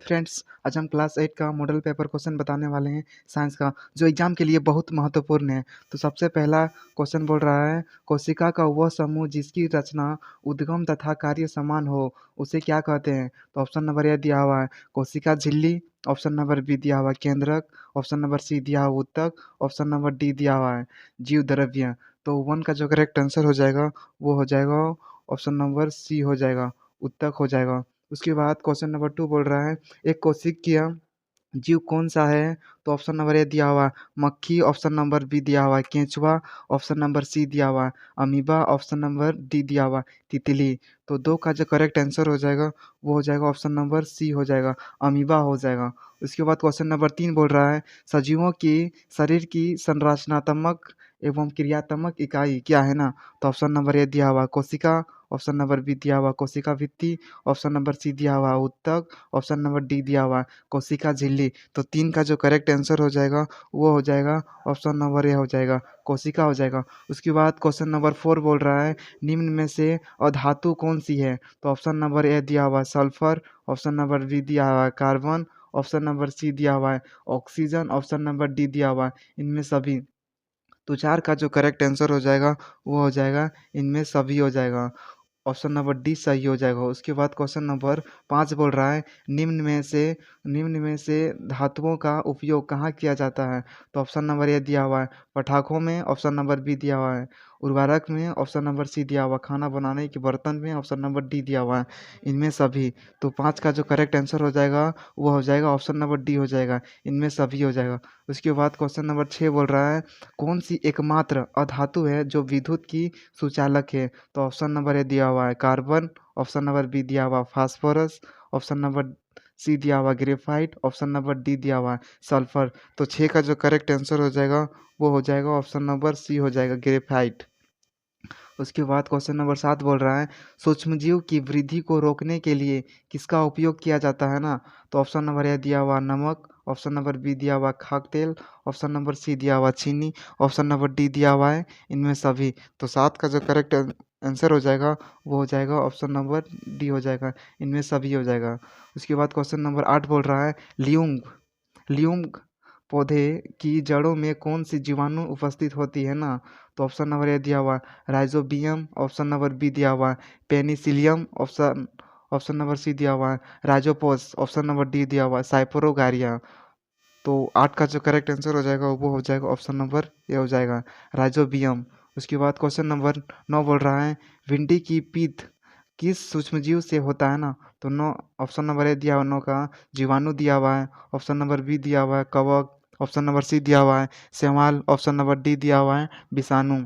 Friends, आज हम class 8 का मॉडल पेपर क्वेश्चन बताने वाले हैं साइंस का, जो एग्जाम के लिए बहुत महत्वपूर्ण है। तो सबसे पहला क्वेश्चन बोल रहा है, कोशिका का वह समूह जिसकी रचना उद्गम तथा कार्य समान हो, उसे क्या कहते हैं? तो ऑप्शन नंबर ए दिया हुआ है कोशिका झिल्ली, ऑप्शन नंबर बी दिया हुआ है केंद्रक, ऑप्शन नंबर सी दिया हुआ उत्तक, ऑप्शन नंबर डी दिया हुआ है जीव द्रव्य। तो वन का जो करेक्ट आंसर हो जाएगा वो हो जाएगा ऑप्शन नंबर सी हो जाएगा, उत्तक हो जाएगा। उसके बाद क्वेश्चन नंबर 2 बोल रहा है, एक कोशिकीय जीव कौन सा है? तो ऑप्शन नंबर ए दिया हुआ है मक्खी, ऑप्शन नंबर बी दिया हुआ है केंचुआ, ऑप्शन नंबर सी दिया हुआ है अमीबा, ऑप्शन नंबर डी दिया हुआ है तितली। तो दो का जो करेक्ट आंसर हो जाएगा वो हो जाएगा ऑप्शन नंबर सी हो जाएगा, अमीबा हो जाएगा। उसके बाद क्वेश्चन नंबर 3 बोल रहा है, सजीवों की शरीर की संरचनात्मक एवं क्रियात्मक इकाई क्या है ना? तो ऑप्शन नंबर ए दिया हुआ है कोशिका, ऑप्शन नंबर बी दिया हुआ कोशिका भित्ति, ऑप्शन नंबर सी दिया हुआ उत्तक, ऑप्शन नंबर डी दिया हुआ कोशिका झिल्ली। तो 3 का जो करेक्ट आंसर हो जाएगा वो हो जाएगा ऑप्शन नंबर ए हो जाएगा, कोशिका हो जाएगा। उसके बाद क्वेश्चन नंबर 4 बोल रहा है, निम्न में से अधातु कौन सी है? तो ऑप्शन नंबर ए दिया हुआ है सल्फर, ऑप्शन नंबर बी दिया हुआ है कार्बन, ऑप्शन नंबर सी दिया हुआ है ऑक्सीजन, ऑप्शन नंबर डी दिया हुआ है इनमें सभी। तो 4 का जो करेक्ट आंसर हो जाएगा वो हो जाएगा इनमें सभी हो जाएगा, ऑप्शन नंबर डी सही हो जाएगा। उसके बाद क्वेश्चन नंबर 5 बोल रहा है, निम्न में से धातुओं का उपयोग कहाँ किया जाता है? तो ऑप्शन नंबर ए दिया हुआ है पटाखों में, ऑप्शन नंबर बी दिया हुआ है उर्वरक में, ऑप्शन नंबर सी दिया हुआ खाना बनाने के बर्तन में, ऑप्शन नंबर डी दिया हुआ है इनमें सभी। तो 5 का जो करेक्ट आंसर हो जाएगा वो हो जाएगा ऑप्शन नंबर डी हो जाएगा, इनमें सभी हो जाएगा। उसके बाद क्वेश्चन नंबर 6 बोल रहा है, कौन सी एकमात्र अधातु है जो विद्युत की सुचालक है? तो ऑप्शन नंबर ए दिया हुआ है कार्बन, ऑप्शन नंबर बी दिया हुआ फास्फोरस, ऑप्शन नंबर सी दिया हुआ ग्रेफाइट, ऑप्शन नंबर डी दिया हुआ सल्फर। तो 6 का जो करेक्ट आंसर हो जाएगा वो हो जाएगा ऑप्शन नंबर सी हो जाएगा ग्रेफाइट। उसके बाद क्वेश्चन नंबर 7 बोल रहा है, सूक्ष्मजीव की वृद्धि को रोकने के लिए किसका उपयोग किया जाता है ना? तो ऑप्शन नंबर ए दिया हुआ नमक, ऑप्शन नंबर बी दिया हुआ खाद्य तेल, ऑप्शन नंबर सी दिया हुआ चीनी, ऑप्शन नंबर डी दिया हुआ है इनमें सभी। तो 7 का जो करेक्ट आंसर हो जाएगा वो हो जाएगा ऑप्शन नंबर डी हो जाएगा, इनमें सभी हो जाएगा। उसके बाद क्वेश्चन नंबर 8 बोल रहा है, ल्यूंग ल्यूंग पौधे की जड़ों में कौन सी जीवाणु उपस्थित होती है ना? तो ऑप्शन नंबर ए दिया हुआ राइजोबियम, ऑप्शन नंबर बी दिया हुआ penicillium, option option number C दिया हुआ है राइजोपोस, ऑप्शन नंबर डी दिया हुआ है साइपोरोगारिया। तो 8 का जो करेक्ट आंसर हो जाएगा वो हो जाएगा ऑप्शन नंबर ए हो जाएगा राइजोबियम। उसके बाद क्वेश्चन नंबर 9 बोल रहा है, भिंडी की पीत किस सूक्ष्मजीव से होता है ना? तो 9 ऑप्शन नंबर ए दिया हुआ 9 का जीवाणु दिया हुआ है, ऑप्शन नंबर बी दिया हुआ है कवक, ऑप्शन नंबर सी दिया हुआ है शैवाल, ऑप्शन नंबर डी दिया हुआ है विषाणु।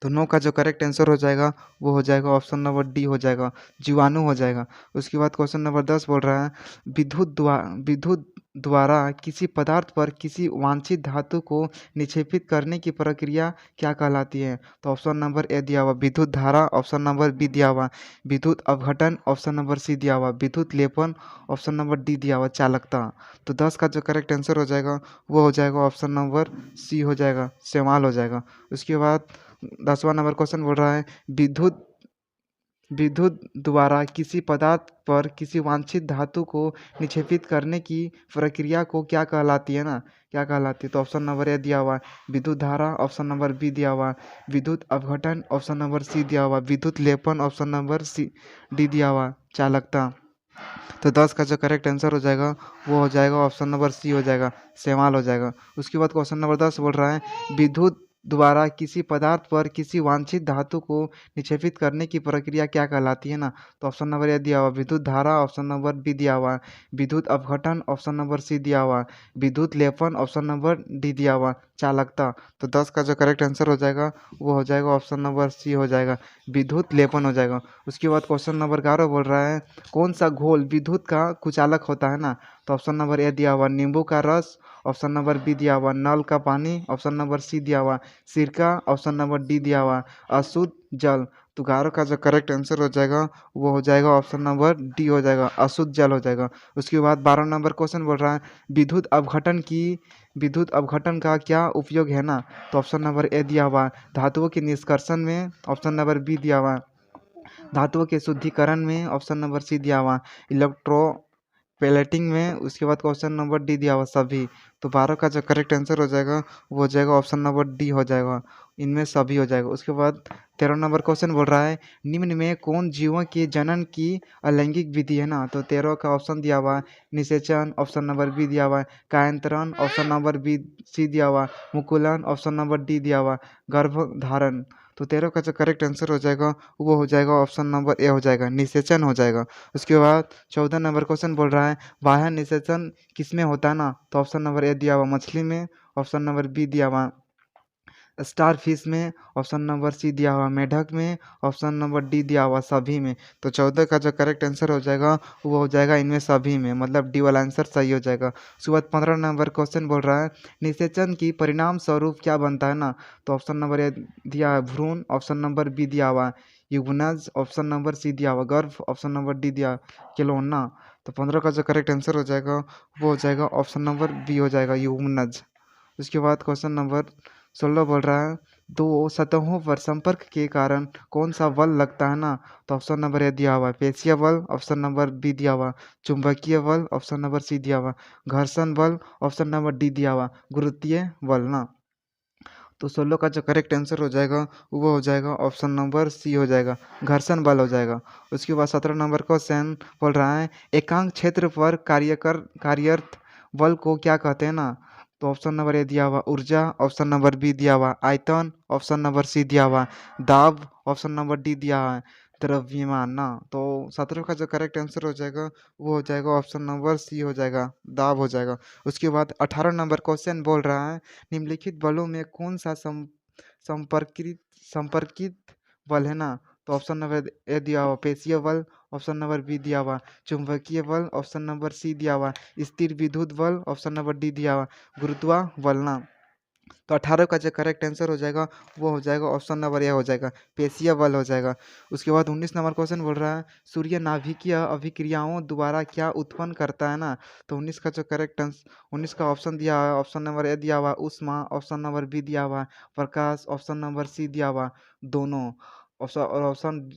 तो 9 का जो करेक्ट आंसर हो जाएगा वो हो जाएगा ऑप्शन नंबर डी हो जाएगा, जीवाणु हो जाएगा। उसके बाद क्वेश्चन नंबर 10 बोल रहा है, विद्युत द्वारा किसी पदार्थ पर किसी वांछित धातु को निक्षेपित करने की प्रक्रिया क्या कहलाती है? तो ऑप्शन नंबर ए दिया हुआ विद्युत धारा, ऑप्शन नंबर बी दिया हुआ विद्युत अपघटन, ऑप्शन नंबर सी दिया हुआ विद्युत लेपन, ऑप्शन नंबर डी दिया हुआ चालकता। तो 10 का जो करेक्ट आंसर हो जाएगा वो हो जाएगा ऑप्शन नंबर सी हो जाएगा, शैवाल हो जाएगा। उसके बाद 10वां नंबर क्वेश्चन बोल रहा है, विद्युत विद्युत द्वारा किसी पदार्थ पर किसी वांछित धातु को निक्षेपित करने की प्रक्रिया को क्या कहलाती है ना? क्या कहलाती है? तो ऑप्शन नंबर ए दिया हुआ विद्युत धारा, ऑप्शन नंबर बी दिया हुआ विद्युत अपघटन, ऑप्शन नंबर सी दिया हुआ विद्युत लेपन, ऑप्शन नंबर सी डी दिया हुआ चालकता। तो 10 का जो करेक्ट आंसर हो जाएगा वो हो जाएगा ऑप्शन नंबर सी हो जाएगा, शैवाल हो जाएगा। उसके बाद क्वेश्चन नंबर 10 बोल रहा है, विद्युत द्वारा किसी पदार्थ पर किसी वांछित धातु को निक्षेपित करने की प्रक्रिया क्या कहलाती है ना? तो ऑप्शन नंबर ए दिया हुआ विद्युत धारा, ऑप्शन नंबर बी दिया हुआ विद्युत अपघटन, ऑप्शन नंबर सी दिया हुआ विद्युत लेपन, ऑप्शन नंबर डी दिया हुआ चालकता। तो 10 का जो करेक्ट आंसर हो जाएगा वो हो जाएगा ऑप्शन नंबर सी हो जाएगा, विद्युत लेपन हो जाएगा। उसके बाद क्वेश्चन नंबर 11 बोल रहा है, कौन सा घोल विद्युत का कुचालक होता है ना? तो ऑप्शन नंबर ए दिया हुआ नींबू का रस, ऑप्शन नंबर बी दिया हुआ नल का पानी, ऑप्शन नंबर सी दिया हुआ सिरका, ऑप्शन नंबर डी दिया हुआ अशुद्ध जल। तो 11 का जो करेक्ट आंसर हो जाएगा वो हो जाएगा ऑप्शन नंबर डी हो जाएगा, अशुद्ध जल हो जाएगा। उसके बाद 12 नंबर क्वेश्चन बोल रहा है, विद्युत अपघटन का क्या उपयोग है ना? तो ऑप्शन नंबर ए दिया हुआ धातुओं के निष्कर्षण में, ऑप्शन नंबर बी दिया हुआ धातुओं के शुद्धिकरण में, ऑप्शन नंबर सी दिया हुआ इलेक्ट्रो पैलेटिंग में। उसके बाद क्वेश्चन नंबर डी दिया हुआ सभी। तो 12 का जो करेक्ट आंसर हो जाएगा वो हो जाएगा ऑप्शन नंबर डी हो जाएगा, इनमें सभी हो जाएगा। उसके बाद 13 नंबर क्वेश्चन बोल रहा है निम्न में कौन जीवों के जनन की अलैंगिक विधि है ना। तो 13 का ऑप्शन दिया हुआ है निषेचन, ऑप्शन नंबर बी दिया हुआ है कायांतरण, ऑप्शन नंबर बी सी दिया हुआ है मुकुलन, ऑप्शन नंबर डी दिया हुआ है गर्भधारण। तो 13 का जो करेक्ट आंसर हो जाएगा वो हो जाएगा ऑप्शन नंबर ए हो जाएगा, निषेचन हो जाएगा। उसके बाद 14 नंबर क्वेश्चन बोल रहा है बाह्य निषेचन किसमें होता है ना। तो ऑप्शन नंबर ए दिया हुआ मछली में, ऑप्शन नंबर बी दिया हुआ स्टार फिश में, ऑप्शन नंबर सी दिया हुआ मेढक में, ऑप्शन नंबर डी दिया हुआ सभी में। तो 14 का जो करेक्ट आंसर हो जाएगा वो हो जाएगा इनमें सभी में, मतलब डी वाला आंसर सही हो जाएगा। उसके बाद 15 नंबर क्वेश्चन बोल रहा है निषेचन की परिणाम स्वरूप क्या बनता है ना। तो ऑप्शन नंबर ए दिया है भ्रूण, ऑप्शन नंबर बी दिया हुआ युग्मनज, ऑप्शन नंबर सी दिया हुआ गर्भ, ऑप्शन नंबर डी दिया खिलौना। तो 15 का जो करेक्ट आंसर हो जाएगा वो हो जाएगा ऑप्शन नंबर बी हो जाएगा युग्मनज। उसके बाद क्वेश्चन नंबर 16 बोल रहा है दो सतहों पर संपर्क के कारण कौन सा बल लगता है ना। तो ऑप्शन नंबर ए दिया हुआ है पेशीय बल, ऑप्शन नंबर बी दिया हुआ चुंबकीय बल, ऑप्शन नंबर सी दिया हुआ घर्षण बल, ऑप्शन नंबर डी दिया हुआ गुरुत्वीय बल ना। तो 16 का जो करेक्ट आंसर हो जाएगा वो हो जाएगा ऑप्शन नंबर सी हो जाएगा, घर्षण बल हो जाएगा। उसके बाद 17 नंबर क्वेश्चन बोल रहा है एकांक क्षेत्र पर कार्यरत बल को क्या कहते हैं ना। तो ऑप्शन नंबर ए दिया हुआ ऊर्जा, ऑप्शन नंबर बी दिया हुआ आयतन, ऑप्शन नंबर सी दिया हुआ दाब, ऑप्शन नंबर डी दिया हुआ है द्रव्यमान ना। तो 17 का जो करेक्ट आंसर हो जाएगा वो हो जाएगा ऑप्शन नंबर सी हो जाएगा, दाब हो जाएगा। उसके बाद 18 नंबर क्वेश्चन बोल रहा है निम्नलिखित बलों में कौन सा संपर्कित संपर्कित बल है ना। तो ऑप्शन नंबर ए दिया हुआ पेशीय बल, ऑप्शन नंबर बी दिया हुआ चुंबकीय बल, ऑप्शन नंबर सी दिया हुआ स्थिर विद्युत बल, ऑप्शन नंबर डी दिया हुआ गुरुत्वा बल ना। तो 18 का जो करेक्ट आंसर हो जाएगा वो हो जाएगा ऑप्शन नंबर ए हो जाएगा, पेशीय बल हो जाएगा। उसके बाद 19 नंबर क्वेश्चन बोल रहा है सूर्य नाभिकीय अभिक्रियाओं द्वारा क्या उत्पन्न करता है ना। तो 19 का जो करेक्ट आंसर 19 का ऑप्शन दिया हुआ है ऑप्शन नंबर ए दिया हुआ ऊष्मा, ऑप्शन नंबर बी दिया हुआ प्रकाश, ऑप्शन नंबर सी दिया हुआ दोनों, और ऑप्शन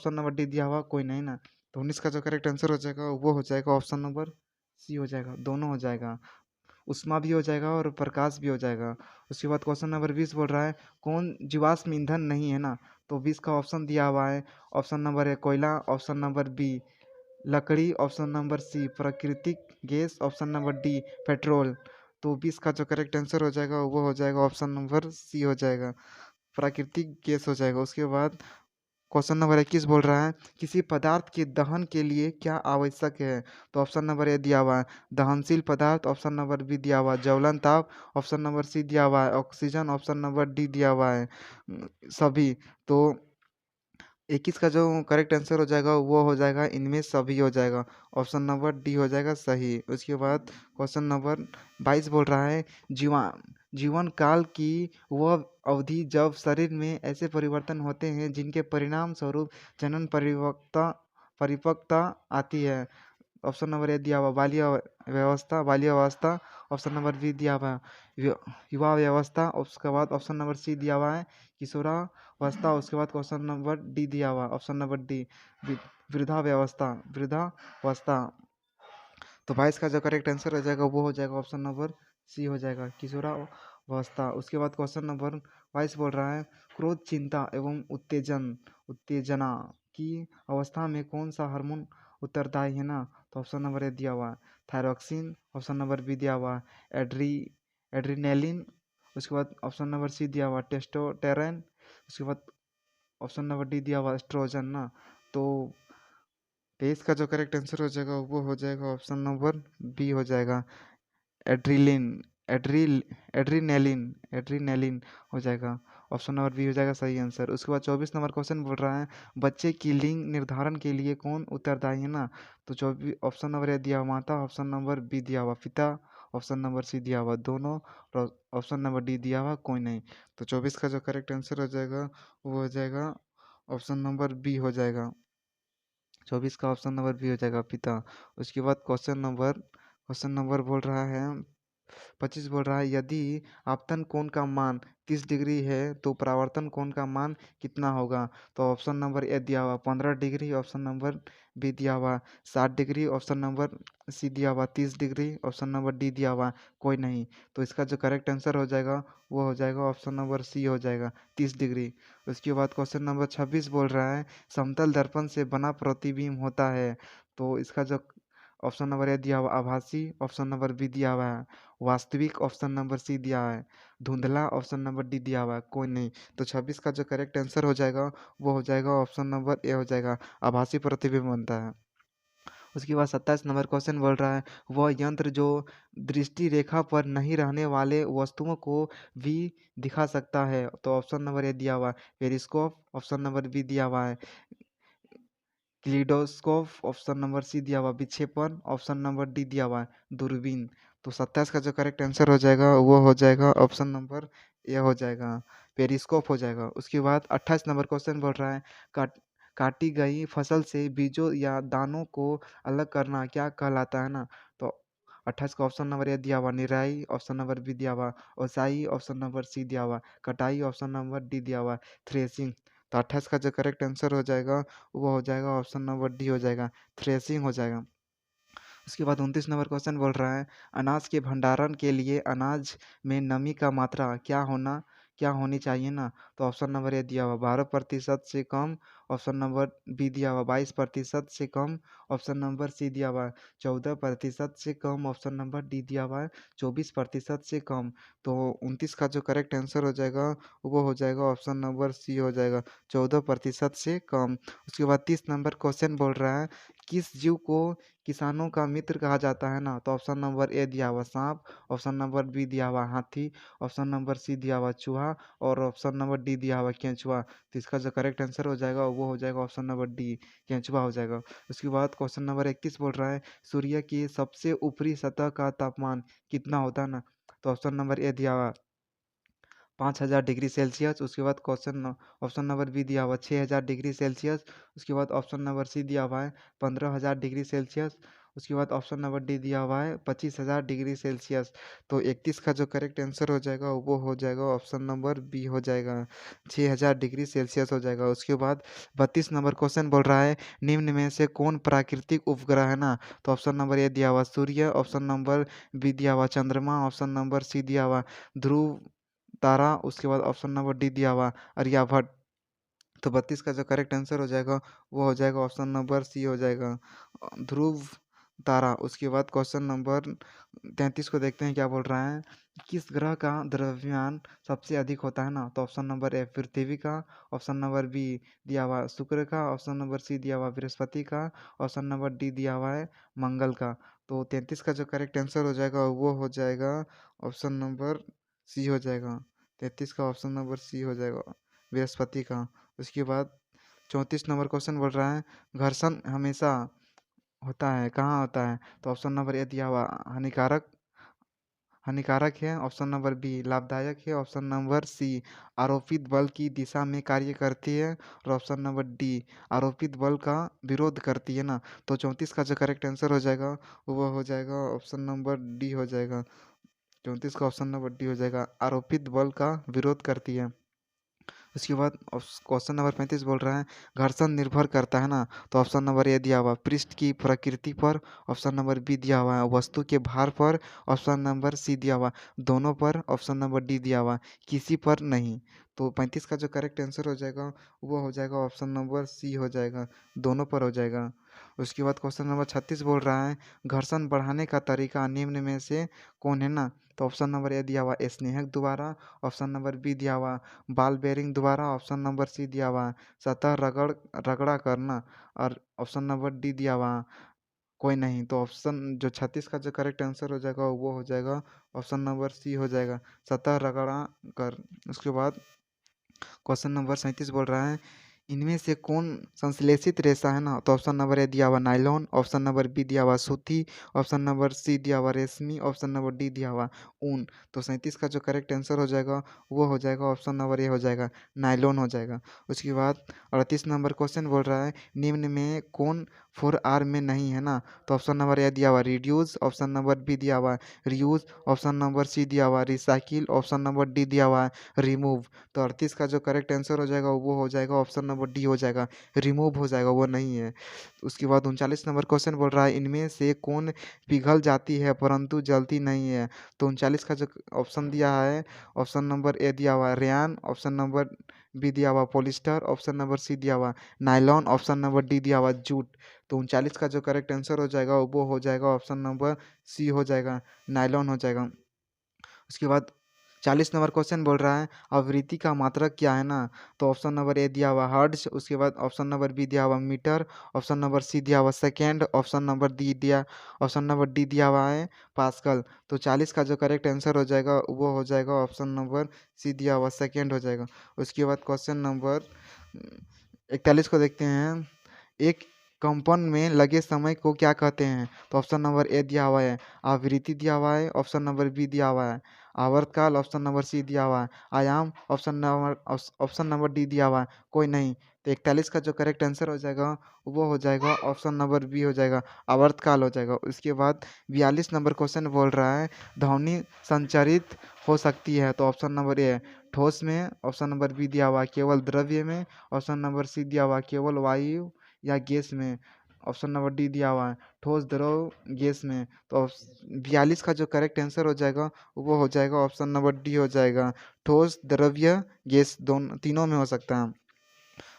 नंबर डी दिया हुआ कोई नहीं ना। तो 19 का जो करेक्ट आंसर हो जाएगा वो हो जाएगा ऑप्शन नंबर सी हो जाएगा, दोनों हो जाएगा, उष्मा भी हो जाएगा और प्रकाश भी हो जाएगा। उसके बाद क्वेश्चन नंबर 20 बोल रहा है कौन जीवाश्म ईंधन नहीं है ना। तो 20 का ऑप्शन दिया हुआ है ऑप्शन नंबर ए कोयला, ऑप्शन नंबर बी लकड़ी, ऑप्शन नंबर सी प्राकृतिक gas, option number D petrol. तो 20 का जो करेक्ट आंसर हो जाएगा वो हो जाएगा ऑप्शन नंबर सी हो जाएगा, प्राकृतिक गैस हो जाएगा। उसके बाद क्वेश्चन नंबर 21 बोल रहा है किसी पदार्थ के दहन के लिए क्या आवश्यक है। तो ऑप्शन नंबर ए दिया हुआ है दहनशील पदार्थ, ऑप्शन नंबर बी दिया हुआ है ज्वलन ताप, ऑप्शन नंबर सी दिया हुआ है ऑक्सीजन, ऑप्शन नंबर डी दिया हुआ है सभी। तो 21 का जो करेक्ट आंसर हो जाएगा वो हो जाएगा इनमें सभी हो जाएगा, ऑप्शन नंबर डी हो जाएगा सही। उसके बाद क्वेश्चन नंबर 22 बोल रहा है जीवन काल की वह अवधि जब शरीर में ऐसे परिवर्तन होते हैं जिनके परिणाम स्वरूप जनन परिपक्वता आती है। ऑप्शन नंबर ए दिया हुआ बाल्यावस्था, ऑप्शन नंबर बी दिया हुआ युवा व्यवस्था, उसके बाद ऑप्शन नंबर सी दिया हुआ है किशोरावस्था, उसके बाद क्वेश्चन नंबर डी दिया हुआ ऑप्शन नंबर डी वृद्धावस्था। तो 22 का जो करेक्ट आंसर हो जाएगा वो हो जाएगा ऑप्शन नंबर सी हो जाएगा किशोरावस्था। उसके बाद क्वेश्चन नंबर 22 बोल रहा है क्रोध चिंता एवं उत्तेजना की अवस्था में कौन सा हार्मोन उत्तरदायी है ना। तो ऑप्शन नंबर ए दिया हुआ थायरॉक्सिन, ऑप्शन नंबर बी दिया हुआ एड्री एड्रीनेलिन, उसके बाद ऑप्शन नंबर सी दिया हुआ टेस्टोस्टेरोन, उसके बाद ऑप्शन नंबर डी दिया हुआ एस्ट्रोजन ना। तो 23 का जो करेक्ट आंसर हो जाएगा वो हो जाएगा ऑप्शन नंबर बी हो जाएगा एड्रीलिन एड्रील एड्रीनेलिन हो जाएगा, ऑप्शन नंबर बी हो जाएगा सही आंसर। उसके बाद 24 नंबर क्वेश्चन बोल रहा है बच्चे की लिंग निर्धारण के लिए कौन उत्तरदायी है ना। तो 24 ऑप्शन नंबर ए दिया हुआ माता, ऑप्शन नंबर बी दिया हुआ पिता, ऑप्शन नंबर सी दिया हुआ दोनों, और ऑप्शन नंबर डी दिया हुआ कोई नहीं। तो 24 का जो करेक्ट आंसर हो जाएगा वो हो जाएगा ऑप्शन नंबर बी हो जाएगा, 24 का ऑप्शन नंबर बी हो जाएगा पिता। उसके बाद क्वेश्चन नंबर बोल रहा है 25 बोल रहा है यदि आपतन कोण का मान 30 डिग्री है तो परावर्तन कोण का मान कितना होगा? तो ऑप्शन नंबर ए दिया हुआ 15 डिग्री, ऑप्शन नंबर बी दिया हुआ 60 डिग्री, ऑप्शन नंबर सी दिया हुआ 30 डिग्री, ऑप्शन नंबर डी दिया हुआ कोई नहीं। तो इसका जो करेक्ट आंसर हो जाएगा वो हो जाएगा ऑप्शन नंबर सी हो जाएगा 30 डिग्री। उसके बाद क्वेश्चन नंबर 26 बोल रहा है समतल दर्पण से बना प्रतिबिंब होता है। तो इसका जो ऑप्शन नंबर ए दिया हुआ आभासी, ऑप्शन नंबर बी दिया हुआ है वास्तविक, ऑप्शन नंबर सी दिया है धुंधला, ऑप्शन नंबर डी दिया हुआ है कोई नहीं। तो 26 का जो करेक्ट आंसर हो जाएगा वो हो जाएगा ऑप्शन नंबर ए हो जाएगा आभासी प्रतिबिंब बनता है। उसके बाद 27 नंबर क्वेश्चन बोल रहा है वह यंत्र जो दृष्टि रेखा पर नहीं रहने वाले वस्तुओं को भी दिखा सकता है। तो ऑप्शन नंबर ए दिया हुआ है पेरिस्कोप, ऑप्शन नंबर बी दिया हुआ है क्लिडोस्कोप, ऑप्शन नंबर सी दिया हुआ विक्षेपण, ऑप्शन नंबर डी दिया हुआ दूरबीन। तो 27 का जो करेक्ट आंसर हो जाएगा वो हो जाएगा ऑप्शन नंबर ए हो जाएगा पेरिस्कोप हो जाएगा। उसके बाद 28 नंबर क्वेश्चन बोल रहा है काट काटी गई फसल से बीजों या दानों को अलग करना क्या कहलाता है ना। तो 28 का ऑप्शन नंबर ए दिया हुआ निराई, ऑप्शन नंबर बी दिया हुआ ओसाई, ऑप्शन नंबर सी दिया हुआ कटाई, ऑप्शन नंबर डी दिया हुआ थ्रेसिंग। तो 28 का जो करेक्ट आंसर हो जाएगा वो हो जाएगा ऑप्शन नंबर डी हो जाएगा थ्रेसिंग हो जाएगा। उसके बाद 29 नंबर क्वेश्चन बोल रहा है अनाज के भंडारण के लिए अनाज में नमी का मात्रा क्या होनी चाहिए ना। तो ऑप्शन नंबर ए दिया हुआ 12% से कम, ऑप्शन नंबर बी दिया हुआ 22% से कम, ऑप्शन नंबर सी दिया हुआ 14% से कम, ऑप्शन नंबर डी दिया हुआ 24% से कम। तो 29 का जो करेक्ट आंसर हो जाएगा वो हो जाएगा ऑप्शन नंबर सी हो जाएगा 14% से कम। उसके बाद 30 नंबर क्वेश्चन बोल रहा है किस जीव को किसानों का मित्र कहा जाता है ना। तो ऑप्शन नंबर ए दिया हुआ सांप, ऑप्शन नंबर बी दिया हुआ हाथी, ऑप्शन नंबर सी दिया हुआ चूहा और ऑप्शन नंबर डी दिया हुआ केंचुआ। तो इसका जो करेक्ट आंसर हो जाएगा वो हो जाएगा ऑप्शन नंबर डी केंचुआ हो जाएगा। उसके बाद क्वेश्चन नंबर 31 बोल रहा है सूर्य की सबसे ऊपरी सतह का तापमान कितना होता है ना। तो ऑप्शन नंबर ए दिया हुआ 5000 डिग्री सेल्सियस। उसके बाद ऑप्शन नंबर बी दिया हुआ 6000 डिग्री सेल्सियस। उसके बाद ऑप्शन नंबर सी दिया हुआ है 15000 डिग्री सेल्सियस। उसके बाद ऑप्शन नंबर डी दिया हुआ है 25000 डिग्री सेल्सियस। तो 31 का जो करेक्ट आंसर हो जाएगा वो हो जाएगा ऑप्शन नंबर बी हो जाएगा 6000 डिग्री सेल्सियस हो जाएगा। उसके बाद 32 नंबर क्वेश्चन बोल रहा है निम्न में से कौन प्राकृतिक उपग्रह है ना। तो ऑप्शन नंबर ए दिया हुआ सूर्य, ऑप्शन नंबर बी दिया हुआ चंद्रमा, ऑप्शन नंबर सी दिया हुआ ध्रुव तारा, उसके बाद ऑप्शन नंबर डी दिया हुआ आर्यभट्ट। तो 32 का जो करेक्ट आंसर हो जाएगा वो हो जाएगा ऑप्शन नंबर सी हो जाएगा ध्रुव तारा। उसके बाद क्वेश्चन नंबर 33 को देखते हैं क्या बोल रहा है किस ग्रह का द्रव्यमान सबसे अधिक होता है ना। तो ऑप्शन नंबर ए पृथ्वी का, ऑप्शन नंबर बी दिया हुआ शुक्र का, ऑप्शन नंबर सी दिया हुआ बृहस्पति का, ऑप्शन नंबर डी दिया हुआ है मंगल का। तो 33 का जो करेक्ट आंसर हो जाएगा वो हो जाएगा ऑप्शन नंबर सी हो जाएगा 33 का ऑप्शन नंबर सी हो जाएगा बृहस्पति का। उसके बाद 34 नंबर क्वेश्चन बोल रहा है घर्षण हमेशा होता है कहाँ होता है। तो ऑप्शन नंबर ए दिया हुआ हानिकारक हानिकारक है, ऑप्शन नंबर बी लाभदायक है, ऑप्शन नंबर सी आरोपित बल की दिशा में कार्य करती है और ऑप्शन नंबर डी आरोपित बल का विरोध करती है ना। तो 34 का जो करेक्ट आंसर हो जाएगा वो हो जाएगा ऑप्शन नंबर डी हो जाएगा 34 का ऑप्शन नंबर डी हो जाएगा आरोपित बल का विरोध करती है। उसके बाद क्वेश्चन नंबर 35 बोल रहा है घर्षण निर्भर करता है ना। तो ऑप्शन नंबर ए दिया हुआ पृष्ठ की प्रकृति पर, ऑप्शन नंबर बी दिया हुआ है वस्तु के भार पर, ऑप्शन नंबर सी दिया हुआ दोनों पर, ऑप्शन नंबर डी दिया हुआ किसी पर नहीं। तो 35 का जो करेक्ट आंसर हो जाएगा वो हो जाएगा ऑप्शन नंबर सी हो जाएगा दोनों पर हो जाएगा। उसके बाद क्वेश्चन नंबर 36 बोल रहा है घर्षण बढ़ाने का तरीका निम्न में से कौन है ना। तो ऑप्शन नंबर ए दिया हुआ स्नेहक द्वारा, ऑप्शन नंबर बी दिया हुआ बॉल बेयरिंग दोबारा, ऑप्शन नंबर सी दिया हुआ सतह रगड़ा करना और ऑप्शन नंबर डी दिया हुआ कोई नहीं। तो ऑप्शन जो 36 का जो करेक्ट आंसर हो जाएगा वो हो जाएगा ऑप्शन नंबर सी हो जाएगा सतह रगड़ा कर। उसके बाद क्वेश्चन नंबर 37 बोल रहा है इनमें से कौन संश्लेषित रेशा है ना। तो ऑप्शन नंबर ए दिया हुआ नायलॉन, ऑप्शन नंबर बी दिया हुआ सूती, ऑप्शन नंबर सी दिया हुआ रेशमी, ऑप्शन नंबर डी दिया हुआ ऊन। तो 37 का जो करेक्ट आंसर हो जाएगा वो हो जाएगा ऑप्शन नंबर ए हो जाएगा नायलॉन हो जाएगा। उसके बाद 38 नंबर क्वेश्चन बोल रहा है निम्न में कौन फोर आर में नहीं है ना, तो ऑप्शन नंबर ए दिया हुआ रिड्यूस, ऑप्शन नंबर बी दिया हुआ है रीयूज, ऑप्शन नंबर सी दिया हुआ है रिसाइकिल, ऑप्शन नंबर डी दिया हुआ है रिमूव। तो 38 का जो करेक्ट आंसर हो जाएगा वो हो जाएगा ऑप्शन नंबर डी हो जाएगा, रिमूव हो जाएगा, वो नहीं है। उसके बाद 39 नंबर क्वेश्चन बोल रहा है इनमें से कौन पिघल जाती है परंतु जलती नहीं है। तो 39 का जो ऑप्शन दिया है, ऑप्शन नंबर ए दिया हुआ है रेयान, ऑप्शन नंबर बी दिया हुआ पॉलिस्टर, ऑप्शन नंबर सी दिया हुआ नायलॉन, ऑप्शन नंबर डी दिया हुआ जूट। तो 39 का जो करेक्ट आंसर हो जाएगा वो हो जाएगा ऑप्शन नंबर सी हो जाएगा, नायलॉन हो जाएगा। उसके बाद 40 नंबर क्वेश्चन बोल रहा है आवृत्ति का मात्रक क्या है ना, तो ऑप्शन नंबर ए दिया हुआ हर्ट्ज, उसके बाद ऑप्शन नंबर बी दिया हुआ मीटर, ऑप्शन नंबर सी दिया हुआ सेकेंड, ऑप्शन नंबर डी दिया हुआ है पास्कल। तो 40 का जो करेक्ट आंसर हो जाएगा वो हो जाएगा ऑप्शन नंबर सी दिया हुआ सेकेंड हो जाएगा। उसके बाद क्वेश्चन नंबर 41 को देखते हैं, एक कंपन में लगे समय को क्या कहते हैं। तो ऑप्शन नंबर ए दिया हुआ है आवृत्ति दिया हुआ है, ऑप्शन नंबर बी दिया हुआ है आवर्तकाल, ऑप्शन नंबर सी दिया हुआ है आयाम, ऑप्शन नंबर डी दिया हुआ है कोई नहीं। तो 41 का जो करेक्ट आंसर हो जाएगा वो हो जाएगा ऑप्शन नंबर बी हो जाएगा, आवर्तकाल हो जाएगा। उसके बाद 42 नंबर क्वेश्चन बोल रहा है ध्वनि संचरित हो सकती है। तो ऑप्शन नंबर ए ठोस में, ऑप्शन नंबर बी दिया हुआ केवल द्रव्य में, ऑप्शन नंबर सी दिया हुआ केवल वायु या गैस में, ऑप्शन नंबर डी दिया हुआ है ठोस द्रव गैस में। तो 42 का जो करेक्ट आंसर हो जाएगा वो हो जाएगा ऑप्शन नंबर डी हो जाएगा, ठोस द्रव्य गैस दोनों तीनों में हो सकता है।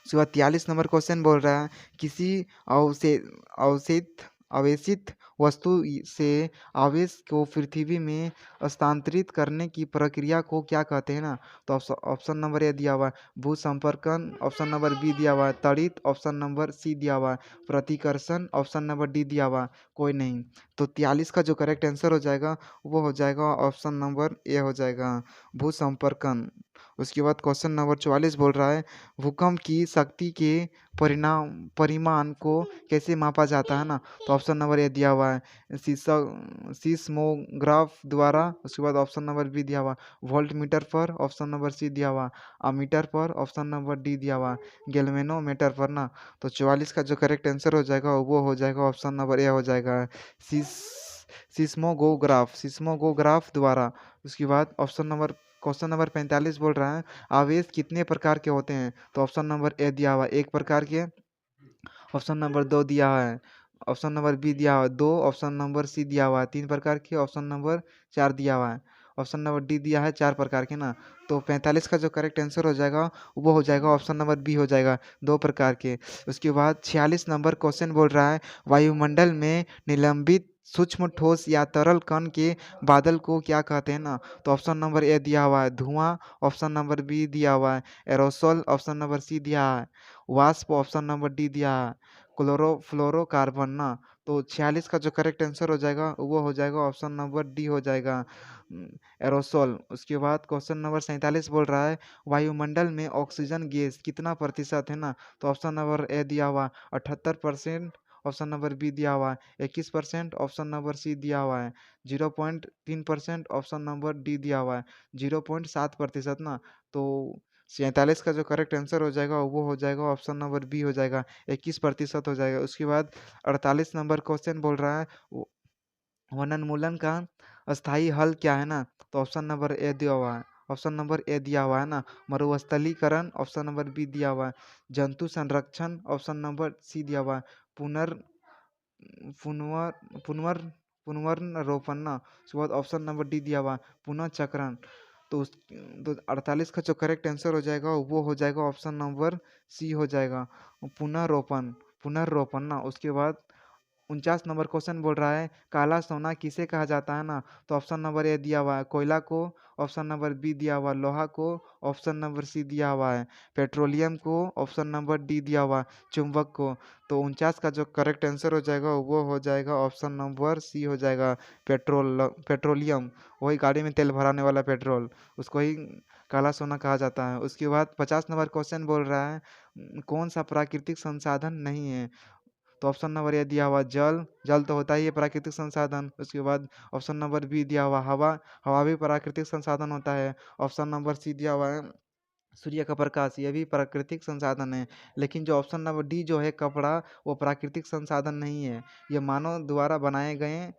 उसके बाद 43 नंबर क्वेश्चन बोल रहा है किसी अवशे अवशेष अवेशित वस्तु से आवेश को पृथ्वी में स्थानांतरित करने की प्रक्रिया को क्या कहते हैं ना। तो ऑप्शन नंबर ए दिया हुआ है भूसंपर्कन, ऑप्शन नंबर बी दिया हुआ है तड़ित, ऑप्शन नंबर सी दिया हुआ है प्रतिकर्षण, ऑप्शन नंबर डी दिया हुआ है कोई नहीं। तो 43 का जो करेक्ट आंसर हो जाएगा वो हो जाएगा ऑप्शन नंबर ए हो जाएगा, भूसंपर्कन। उसके बाद क्वेश्चन नंबर 44 बोल रहा है भूकंप की शक्ति के परिमाण को कैसे मापा जाता है ना। तो ऑप्शन नंबर ए दिया हुआ है सीस्मोग्राफ द्वारा, उसके बाद ऑप्शन नंबर बी दिया हुआ वोल्ट मीटर पर, ऑप्शन नंबर सी दिया हुआ अमीटर पर, ऑप्शन नंबर डी दिया हुआ गैल्वेनोमीटर पर ना। तो 44 का जो करेक्ट आंसर हो जाएगा वो हो जाएगा ऑप्शन नंबर ए हो जाएगा सीस सिस्मोगोग्राफ द्वारा। उसके बाद क्वेश्चन नंबर 45 बोल रहा है आवेश कितने प्रकार के होते हैं। तो ऑप्शन नंबर ए दिया हुआ एक प्रकार के, ऑप्शन नंबर दो दिया हुआ है, ऑप्शन नंबर बी दिया हुआ है दो, ऑप्शन नंबर सी दिया हुआ है तीन प्रकार के, ऑप्शन नंबर चार दिया हुआ है, ऑप्शन नंबर डी दिया है चार प्रकार के ना। तो 45 का जो करेक्ट आंसर हो जाएगा वो हो जाएगा ऑप्शन नंबर बी हो जाएगा, दो प्रकार के। उसके बाद 46 नंबर क्वेश्चन बोल रहा है वायुमंडल में निलंबित सूक्ष्म ठोस या तरल कण के बादल को क्या कहते हैं ना। तो ऑप्शन नंबर ए दिया हुआ है धुआं, ऑप्शन नंबर बी दिया हुआ है एरोसोल, ऑप्शन नंबर सी दिया है वाष्प, ऑप्शन नंबर डी दिया है क्लोरोफ्लोरोकार्बन ना। तो 46 का जो करेक्ट आंसर हो जाएगा वो हो जाएगा ऑप्शन नंबर डी हो जाएगा, एरोसोल। उसके बाद क्वेश्चन नंबर 47 बोल रहा है वायुमंडल में ऑक्सीजन गैस कितना प्रतिशत है ना। तो ऑप्शन नंबर ए दिया हुआ 78%, ऑप्शन नंबर बी दिया हुआ है 21%, ऑप्शन नंबर सी दिया हुआ है 0.3%, ऑप्शन नंबर डी दिया हुआ है 0.7% ना। तो 47 का जो करेक्ट आंसर हो जाएगा वो हो जाएगा ऑप्शन नंबर बी हो जाएगा, 21% हो जाएगा। उसके बाद 48 नंबर क्वेश्चन बोल रहा है वनोन्मूलन का अस्थायी हल क्या है ना। तो ऑप्शन नंबर ए दिया हुआ है, ऑप्शन नंबर ए दिया हुआ है ना मरुस्थलीकरण, ऑप्शन नंबर बी दिया हुआ है जंतु संरक्षण, ऑप्शन नंबर सी दिया हुआ है पुनर् पुनवर पुनवर पुनर्रोपण ना। उसके बाद ऑप्शन नंबर डी दिया हुआ है पुनः चक्रण। तो 48 का जो करेक्ट आंसर हो जाएगा वो हो जाएगा ऑप्शन नंबर सी हो जाएगा, पुनर्रोपण पुनर्रोपण ना। उसके बाद 49 नंबर क्वेश्चन बोल रहा है काला सोना किसे कहा जाता है ना। तो ऑप्शन नंबर ए दिया हुआ है कोयला को, ऑप्शन नंबर बी दिया हुआ लोहा को, ऑप्शन नंबर सी दिया हुआ है पेट्रोलियम को, ऑप्शन नंबर डी दिया हुआ है चुंबक को। तो 49 का जो करेक्ट आंसर हो जाएगा वो हो जाएगा ऑप्शन नंबर सी हो जाएगा, पेट्रोलियम। वही गाड़ी में तेल भराने वाला पेट्रोल, उसको ही काला सोना कहा जाता है। उसके बाद 50 नंबर क्वेश्चन बोल रहा है कौन सा प्राकृतिक संसाधन नहीं है। तो ऑप्शन नंबर ए दिया हुआ जल, जल तो होता ही है प्राकृतिक संसाधन। उसके बाद ऑप्शन नंबर बी दिया हुआ हवा, हवा भी प्राकृतिक संसाधन होता है। ऑप्शन नंबर सी दिया हुआ है सूर्य का प्रकाश ये भी प्राकृतिक संसाधन है। लेकिन जो ऑप्शन नंबर डी जो है कपड़ा, वो प्राकृतिक संसाधन नहीं है। ये मानव द्वारा बनाए गए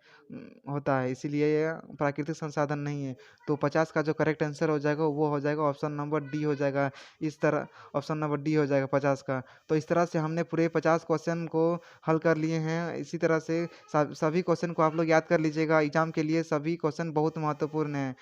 होता है, इसीलिए ये प्राकृतिक संसाधन नहीं है। तो 50 का जो करेक्ट आंसर हो जाएगा वो हो जाएगा ऑप्शन नंबर डी हो जाएगा। इस तरह ऑप्शन नंबर डी हो जाएगा 50 का। तो इस तरह से हमने पूरे 50 क्वेश्चन को हल कर लिए हैं। इसी तरह से सभी क्वेश्चन को आप लोग याद कर लीजिएगा, एग्जाम के लिए सभी क्वेश्चन बहुत महत्वपूर्ण है।